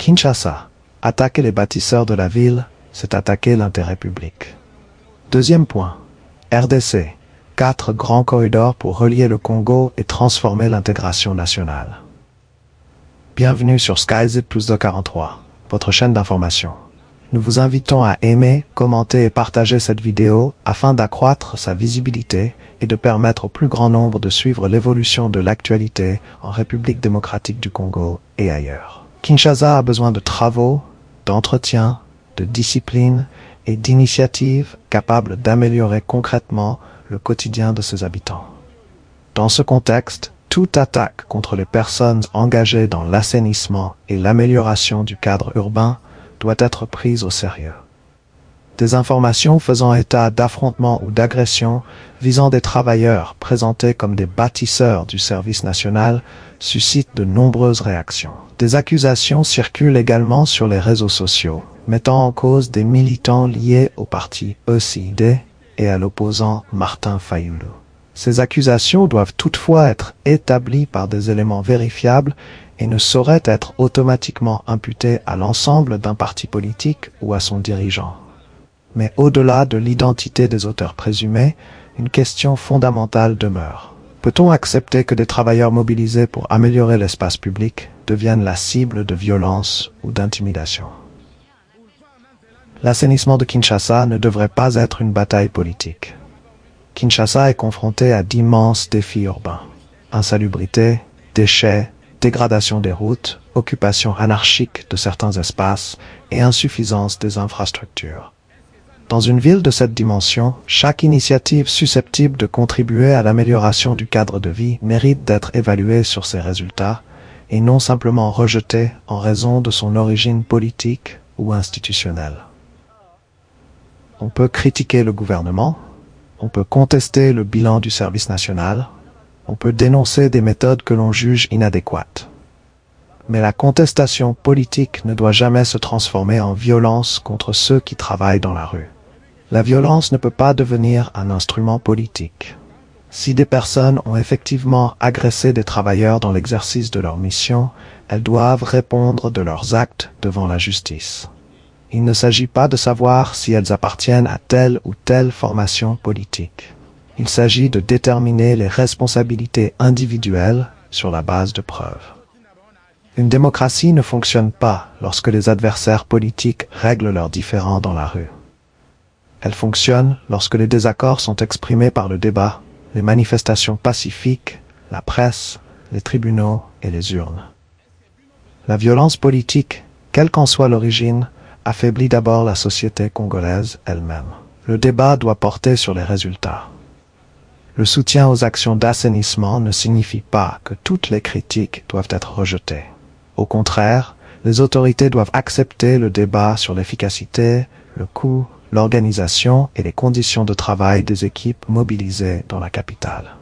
Kinshasa. Attaquer les bâtisseurs de la ville, c'est attaquer l'intérêt public. Deuxième point. RDC. 4 grands corridors pour relier le Congo et transformer l'intégration nationale. Bienvenue sur SkyZ+243, votre chaîne d'information. Nous vous invitons à aimer, commenter et partager cette vidéo afin d'accroître sa visibilité et de permettre au plus grand nombre de suivre l'évolution de l'actualité en République démocratique du Congo et ailleurs. Kinshasa a besoin de travaux, d'entretien, de discipline et d'initiatives capables d'améliorer concrètement le quotidien de ses habitants. Dans ce contexte, toute attaque contre les personnes engagées dans l'assainissement et l'amélioration du cadre urbain doit être prise au sérieux. Des informations faisant état d'affrontements ou d'agressions visant des travailleurs présentés comme des bâtisseurs du service national suscitent de nombreuses réactions. Des accusations circulent également sur les réseaux sociaux, mettant en cause des militants liés au parti ECID et à l'opposant Martin Fayulu. Ces accusations doivent toutefois être établies par des éléments vérifiables et ne sauraient être automatiquement imputées à l'ensemble d'un parti politique ou à son dirigeant. Mais au-delà de l'identité des auteurs présumés, une question fondamentale demeure. Peut-on accepter que des travailleurs mobilisés pour améliorer l'espace public deviennent la cible de violences ou d'intimidation? L'assainissement de Kinshasa ne devrait pas être une bataille politique. Kinshasa est confronté à d'immenses défis urbains. Insalubrité, déchets, dégradation des routes, occupation anarchique de certains espaces et insuffisance des infrastructures. Dans une ville de cette dimension, chaque initiative susceptible de contribuer à l'amélioration du cadre de vie mérite d'être évaluée sur ses résultats et non simplement rejetée en raison de son origine politique ou institutionnelle. On peut critiquer le gouvernement, on peut contester le bilan du service national, on peut dénoncer des méthodes que l'on juge inadéquates. Mais la contestation politique ne doit jamais se transformer en violence contre ceux qui travaillent dans la rue. La violence ne peut pas devenir un instrument politique. Si des personnes ont effectivement agressé des travailleurs dans l'exercice de leur mission, elles doivent répondre de leurs actes devant la justice. Il ne s'agit pas de savoir si elles appartiennent à telle ou telle formation politique. Il s'agit de déterminer les responsabilités individuelles sur la base de preuves. Une démocratie ne fonctionne pas lorsque les adversaires politiques règlent leurs différends dans la rue. Elle fonctionne lorsque les désaccords sont exprimés par le débat, les manifestations pacifiques, la presse, les tribunaux et les urnes. La violence politique, quelle qu'en soit l'origine, affaiblit d'abord la société congolaise elle-même. Le débat doit porter sur les résultats. Le soutien aux actions d'assainissement ne signifie pas que toutes les critiques doivent être rejetées. Au contraire, les autorités doivent accepter le débat sur l'efficacité, le coût, l'organisation et les conditions de travail des équipes mobilisées dans la capitale.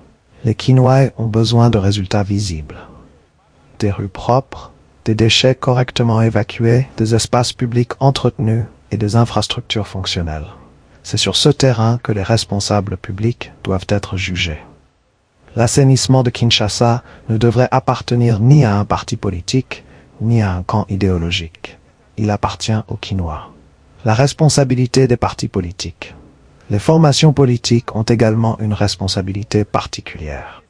Les Kinois ont besoin de résultats visibles. Des rues propres, des déchets correctement évacués, des espaces publics entretenus et des infrastructures fonctionnelles. C'est sur ce terrain que les responsables publics doivent être jugés. L'assainissement de Kinshasa ne devrait appartenir ni à un parti politique, ni à un camp idéologique. Il appartient aux Kinois. La responsabilité des partis politiques. Les formations politiques ont également une responsabilité particulière.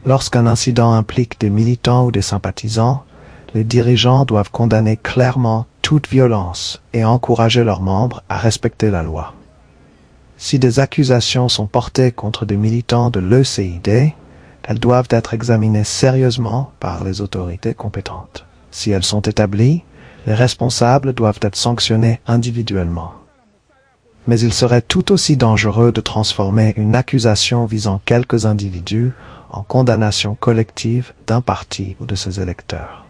Lorsqu'un incident implique des militants ou des sympathisants, les dirigeants doivent condamner clairement toute violence et encourager leurs membres à respecter la loi. Si des accusations sont portées contre des militants de l'ECID, elles doivent être examinées sérieusement par les autorités compétentes. Si elles sont établies, les responsables doivent être sanctionnés individuellement. Mais il serait tout aussi dangereux de transformer une accusation visant quelques individus en condamnation collective d'un parti ou de ses électeurs.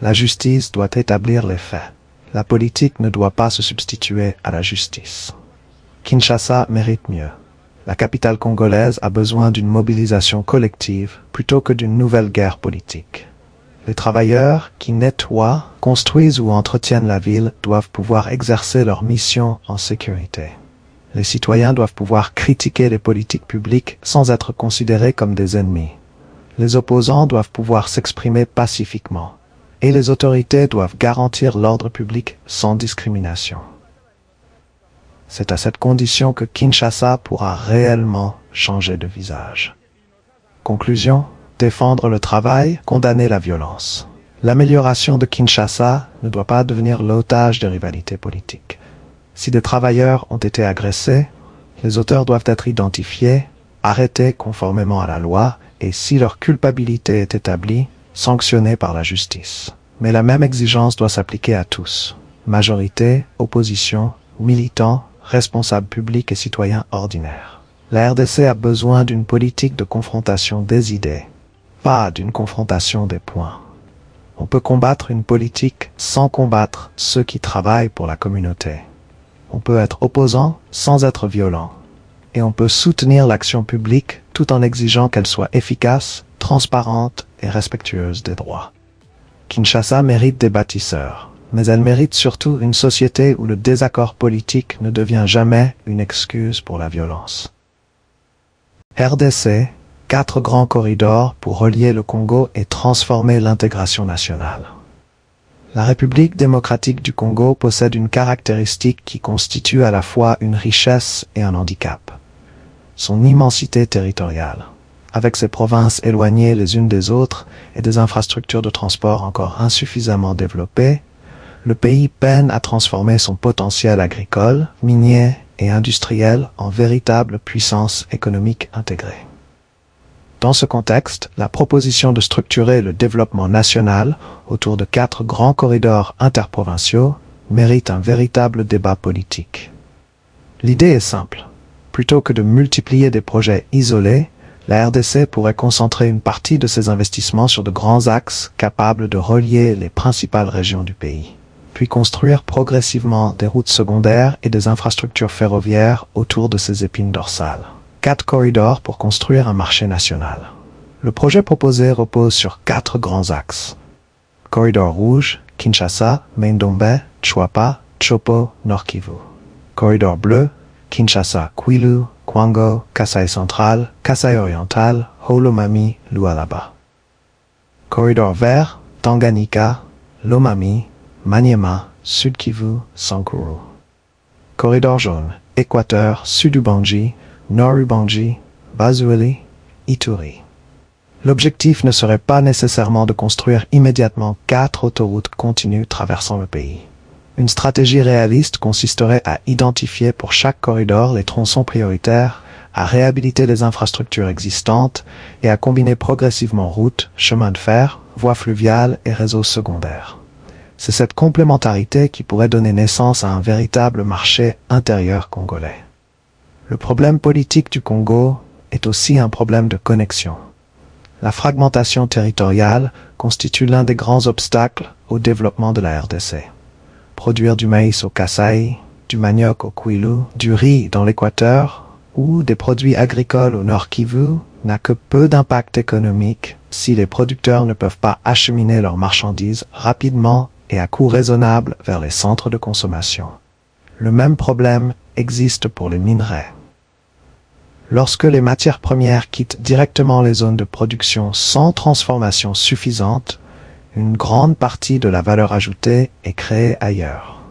La justice doit établir les faits. La politique ne doit pas se substituer à la justice. Kinshasa mérite mieux. La capitale congolaise a besoin d'une mobilisation collective plutôt que d'une nouvelle guerre politique. Les travailleurs qui nettoient, construisent ou entretiennent la ville doivent pouvoir exercer leur mission en sécurité. Les citoyens doivent pouvoir critiquer les politiques publiques sans être considérés comme des ennemis. Les opposants doivent pouvoir s'exprimer pacifiquement. et les autorités doivent garantir l'ordre public sans discrimination. C'est à cette condition que Kinshasa pourra réellement changer de visage. Conclusion, défendre le travail, condamner la violence. L'amélioration de Kinshasa ne doit pas devenir l'otage des rivalités politiques. Si des travailleurs ont été agressés, les auteurs doivent être identifiés, arrêtés conformément à la loi et, si leur culpabilité est établie, sanctionnés par la justice. Mais la même exigence doit s'appliquer à tous. Majorité, opposition, militants, responsables publics et citoyens ordinaires. La RDC a besoin d'une politique de confrontation des idées, pas d'une confrontation des points. On peut combattre une politique sans combattre ceux qui travaillent pour la communauté. On peut être opposant sans être violent. Et on peut soutenir l'action publique tout en exigeant qu'elle soit efficace, transparente et respectueuse des droits. Kinshasa mérite des bâtisseurs, mais elle mérite surtout une société où le désaccord politique ne devient jamais une excuse pour la violence. RDC, 4 grands corridors pour relier le Congo et transformer l'intégration nationale. La République démocratique du Congo possède une caractéristique qui constitue à la fois une richesse et un handicap. Son immensité territoriale, avec ses provinces éloignées les unes des autres et des infrastructures de transport encore insuffisamment développées, le pays peine à transformer son potentiel agricole, minier et industriel en véritable puissance économique intégrée. Dans ce contexte, la proposition de structurer le développement national autour de 4 grands corridors interprovinciaux mérite un véritable débat politique. L'idée est simple. Plutôt que de multiplier des projets isolés, la RDC pourrait concentrer une partie de ses investissements sur de grands axes capables de relier les principales régions du pays, puis construire progressivement des routes secondaires et des infrastructures ferroviaires autour de ces épines dorsales. 4 corridors pour construire un marché national. Le projet proposé repose sur 4 grands axes. Corridor rouge, Kinshasa, Main-Dombe, Chwapa, Chopo, Nord-Kivu. Corridor bleu, Kinshasa, Kwilu, Kwango, Kasai central, Kasai oriental, Holomami, Lualaba. Corridor vert, Tanganyika, Lomami, Maniema, Sud-Kivu, Sankuru. Corridor jaune, Équateur, Sud-Ubangi, Nord-Ubangi, Bazueli, Ituri. L'objectif ne serait pas nécessairement de construire immédiatement 4 autoroutes continues traversant le pays. Une stratégie réaliste consisterait à identifier pour chaque corridor les tronçons prioritaires, à réhabiliter les infrastructures existantes et à combiner progressivement routes, chemins de fer, voies fluviales et réseaux secondaires. C'est cette complémentarité qui pourrait donner naissance à un véritable marché intérieur congolais. Le problème politique du Congo est aussi un problème de connexion. La fragmentation territoriale constitue l'un des grands obstacles au développement de la RDC. Produire du maïs au Kasai, du manioc au Kwilu, du riz dans l'Équateur ou des produits agricoles au Nord Kivu n'a que peu d'impact économique si les producteurs ne peuvent pas acheminer leurs marchandises rapidement et à coût raisonnable vers les centres de consommation. Le même problème existe pour les minerais. Lorsque les matières premières quittent directement les zones de production sans transformation suffisante, une grande partie de la valeur ajoutée est créée ailleurs.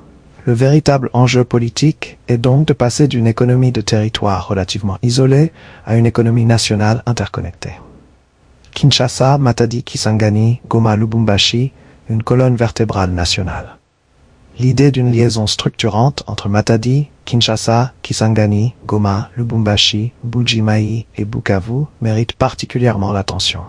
Le véritable enjeu politique est donc de passer d'une économie de territoire relativement isolée à une économie nationale interconnectée. Kinshasa, Matadi, Kisangani, Goma, Lubumbashi, une colonne vertébrale nationale. L'idée d'une liaison structurante entre Matadi, Kinshasa, Kisangani, Goma, Lubumbashi, Buji-Mayi et Bukavu mérite particulièrement l'attention.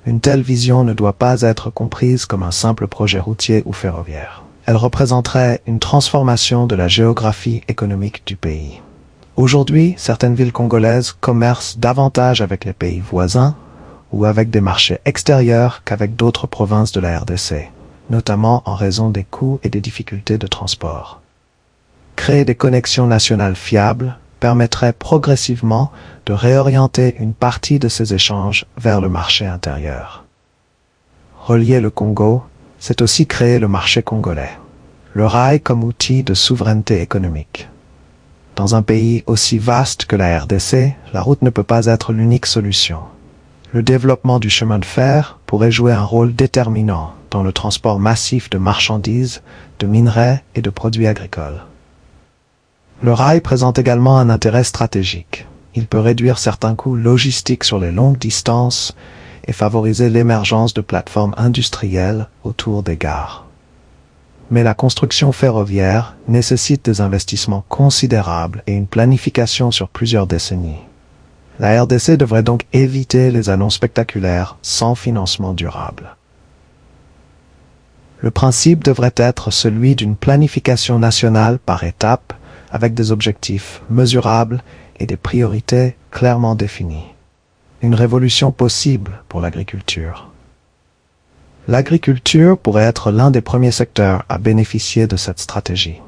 Une telle vision ne doit pas être comprise comme un simple projet routier ou ferroviaire. Elle représenterait une transformation de la géographie économique du pays. Aujourd'hui, certaines villes congolaises commercent davantage avec les pays voisins ou avec des marchés extérieurs qu'avec d'autres provinces de la RDC, notamment en raison des coûts et des difficultés de transport. Créer des connexions nationales fiables permettrait progressivement de réorienter une partie de ces échanges vers le marché intérieur. Relier le Congo, c'est aussi créer le marché congolais, le rail comme outil de souveraineté économique. Dans un pays aussi vaste que la RDC, la route ne peut pas être l'unique solution. Le développement du chemin de fer pourrait jouer un rôle déterminant dans le transport massif de marchandises, de minerais et de produits agricoles. Le rail présente également un intérêt stratégique. Il peut réduire certains coûts logistiques sur les longues distances et favoriser l'émergence de plateformes industrielles autour des gares. Mais la construction ferroviaire nécessite des investissements considérables et une planification sur plusieurs décennies. La RDC devrait donc éviter les annonces spectaculaires sans financement durable. Le principe devrait être celui d'une planification nationale par étapes, avec des objectifs mesurables et des priorités clairement définies. Une révolution possible pour l'agriculture. L'agriculture pourrait être l'un des premiers secteurs à bénéficier de cette stratégie.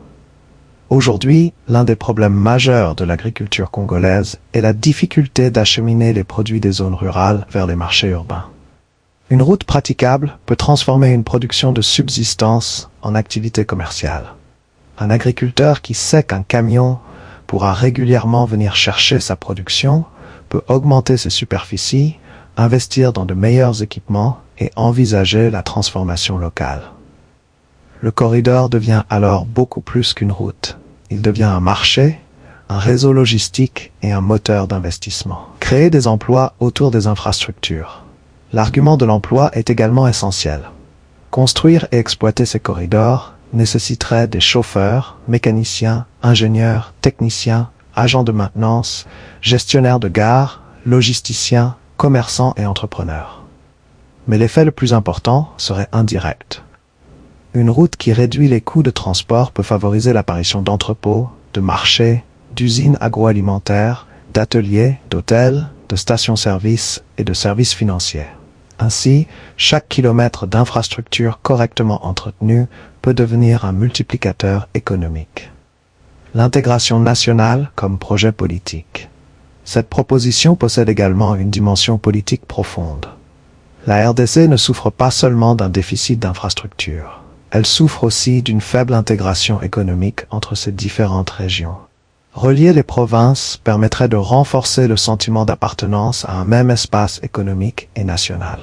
Aujourd'hui, l'un des problèmes majeurs de l'agriculture congolaise est la difficulté d'acheminer les produits des zones rurales vers les marchés urbains. Une route praticable peut transformer une production de subsistance en activité commerciale. Un agriculteur qui sait qu'un camion pourra régulièrement venir chercher sa production peut augmenter ses superficies, investir dans de meilleurs équipements et envisager la transformation locale. Le corridor devient alors beaucoup plus qu'une route. Il devient un marché, un réseau logistique et un moteur d'investissement. Créer des emplois autour des infrastructures. L'argument de l'emploi est également essentiel. Construire et exploiter ces corridors nécessiterait des chauffeurs, mécaniciens, ingénieurs, techniciens, agents de maintenance, gestionnaires de gares, logisticiens, commerçants et entrepreneurs. Mais l'effet le plus important serait indirect. Une route qui réduit les coûts de transport peut favoriser l'apparition d'entrepôts, de marchés, d'usines agroalimentaires, d'ateliers, d'hôtels, de stations-service et de services financiers. Ainsi, chaque kilomètre d'infrastructure correctement entretenue peut devenir un multiplicateur économique. L'intégration nationale comme projet politique. Cette proposition possède également une dimension politique profonde. La RDC ne souffre pas seulement d'un déficit d'infrastructures. Elle souffre aussi d'une faible intégration économique entre ces différentes régions. Relier les provinces permettrait de renforcer le sentiment d'appartenance à un même espace économique et national.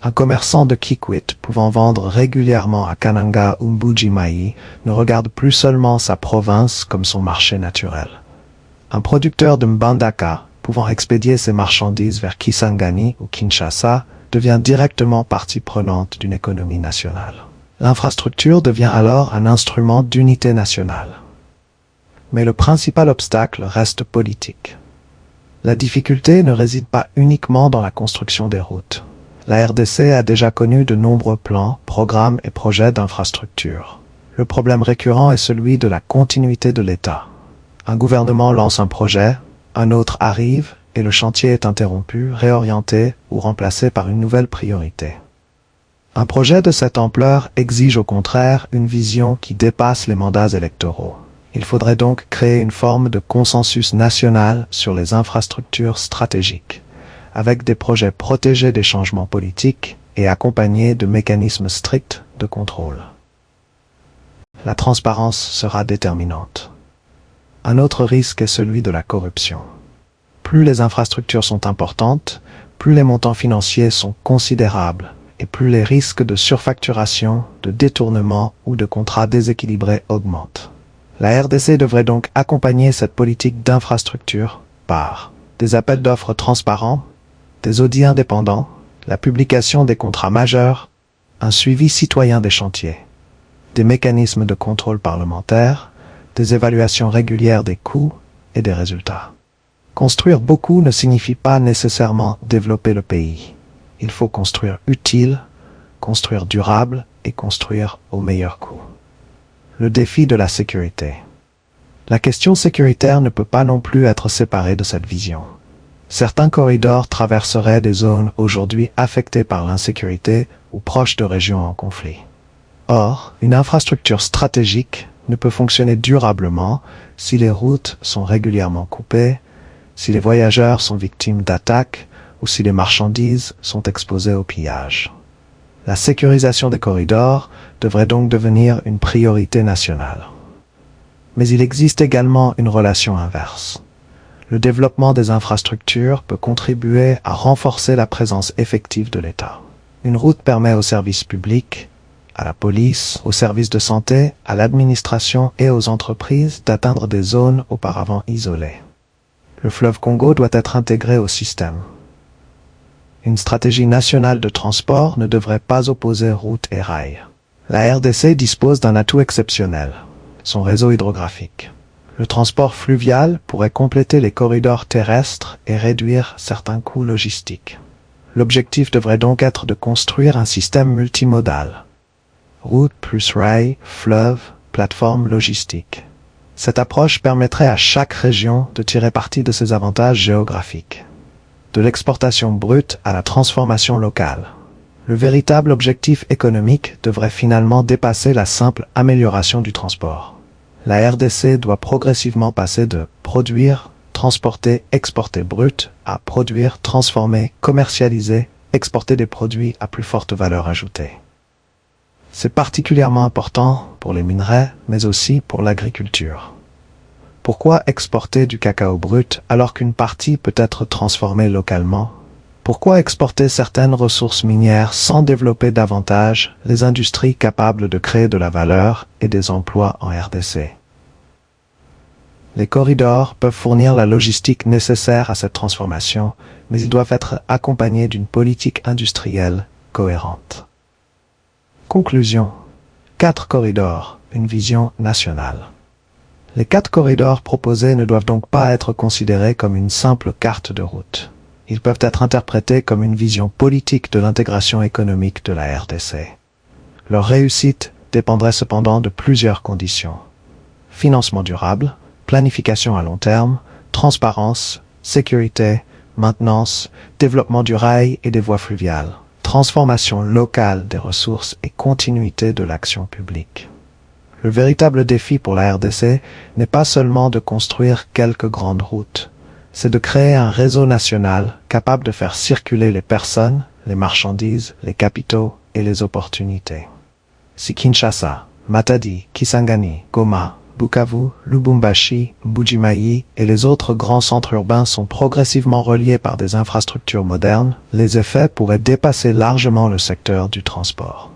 Un commerçant de Kikwit pouvant vendre régulièrement à Kananga ou Mbuji-Mayi ne regarde plus seulement sa province comme son marché naturel. Un producteur de Mbandaka pouvant expédier ses marchandises vers Kisangani ou Kinshasa devient directement partie prenante d'une économie nationale. L'infrastructure devient alors un instrument d'unité nationale. Mais le principal obstacle reste politique. La difficulté ne réside pas uniquement dans la construction des routes. La RDC a déjà connu de nombreux plans, programmes et projets d'infrastructure. Le problème récurrent est celui de la continuité de l'État. Un gouvernement lance un projet, un autre arrive et le chantier est interrompu, réorienté ou remplacé par une nouvelle priorité. Un projet de cette ampleur exige au contraire une vision qui dépasse les mandats électoraux. Il faudrait donc créer une forme de consensus national sur les infrastructures stratégiques, avec des projets protégés des changements politiques et accompagnés de mécanismes stricts de contrôle. La transparence sera déterminante. Un autre risque est celui de la corruption. Plus les infrastructures sont importantes, plus les montants financiers sont considérables et plus les risques de surfacturation, de détournement ou de contrats déséquilibrés augmentent. La RDC devrait donc accompagner cette politique d'infrastructure par des appels d'offres transparents, des audits indépendants, la publication des contrats majeurs, un suivi citoyen des chantiers, des mécanismes de contrôle parlementaire, des évaluations régulières des coûts et des résultats. Construire beaucoup ne signifie pas nécessairement développer le pays. Il faut construire utile, construire durable et construire au meilleur coût. Le défi de la sécurité. La question sécuritaire ne peut pas non plus être séparée de cette vision. Certains corridors traverseraient des zones aujourd'hui affectées par l'insécurité ou proches de régions en conflit. Or, une infrastructure stratégique ne peut fonctionner durablement si les routes sont régulièrement coupées, si les voyageurs sont victimes d'attaques ou si les marchandises sont exposées au pillage. La sécurisation des corridors devrait donc devenir une priorité nationale. Mais il existe également une relation inverse. Le développement des infrastructures peut contribuer à renforcer la présence effective de l'État. Une route permet aux services publics, à la police, aux services de santé, à l'administration et aux entreprises d'atteindre des zones auparavant isolées. Le fleuve Congo doit être intégré au système. Une stratégie nationale de transport ne devrait pas opposer route et rail. La RDC dispose d'un atout exceptionnel, son réseau hydrographique. Le transport fluvial pourrait compléter les corridors terrestres et réduire certains coûts logistiques. L'objectif devrait donc être de construire un système multimodal. Route plus rail, fleuve, plateforme logistique. Cette approche permettrait à chaque région de tirer parti de ses avantages géographiques. De l'exportation brute à la transformation locale. Le véritable objectif économique devrait finalement dépasser la simple amélioration du transport. La RDC doit progressivement passer de produire, transporter, exporter brut à produire, transformer, commercialiser, exporter des produits à plus forte valeur ajoutée. C'est particulièrement important pour les minerais, mais aussi pour l'agriculture. Pourquoi exporter du cacao brut alors qu'une partie peut être transformée localement? Pourquoi exporter certaines ressources minières sans développer davantage les industries capables de créer de la valeur et des emplois en RDC? Les corridors peuvent fournir la logistique nécessaire à cette transformation, mais ils doivent être accompagnés d'une politique industrielle cohérente. Conclusion. 4 corridors, une vision nationale. Les 4 corridors proposés ne doivent donc pas être considérés comme une simple carte de route. Ils peuvent être interprétés comme une vision politique de l'intégration économique de la RDC. Leur réussite dépendrait cependant de plusieurs conditions. Financement durable, planification à long terme, transparence, sécurité, maintenance, développement du rail et des voies fluviales, transformation locale des ressources et continuité de l'action publique. Le véritable défi pour la RDC n'est pas seulement de construire quelques grandes routes, c'est de créer un réseau national capable de faire circuler les personnes, les marchandises, les capitaux et les opportunités. Si Kinshasa, Matadi, Kisangani, Goma, Bukavu, Lubumbashi, Mbuji-Mayi et les autres grands centres urbains sont progressivement reliés par des infrastructures modernes, les effets pourraient dépasser largement le secteur du transport.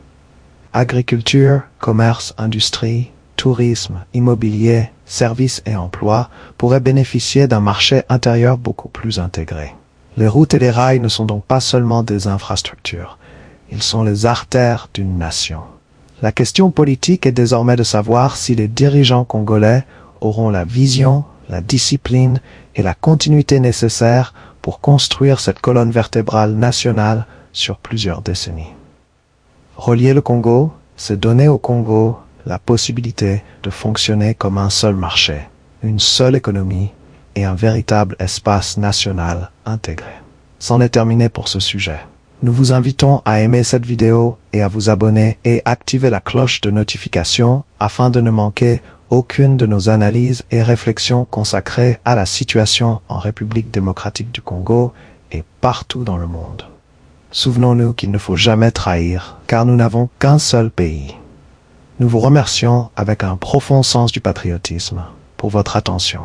Agriculture, commerce, industrie, tourisme, immobilier, services et emplois pourraient bénéficier d'un marché intérieur beaucoup plus intégré. Les routes et les rails ne sont donc pas seulement des infrastructures, ils sont les artères d'une nation. La question politique est désormais de savoir si les dirigeants congolais auront la vision, la discipline et la continuité nécessaires pour construire cette colonne vertébrale nationale sur plusieurs décennies. Relier le Congo, c'est donner au Congo la possibilité de fonctionner comme un seul marché, une seule économie et un véritable espace national intégré. C'en est terminé pour ce sujet. Nous vous invitons à aimer cette vidéo et à vous abonner et activer la cloche de notification afin de ne manquer aucune de nos analyses et réflexions consacrées à la situation en République démocratique du Congo et partout dans le monde. Souvenons-nous qu'il ne faut jamais trahir, car nous n'avons qu'un seul pays. Nous vous remercions avec un profond sens du patriotisme pour votre attention.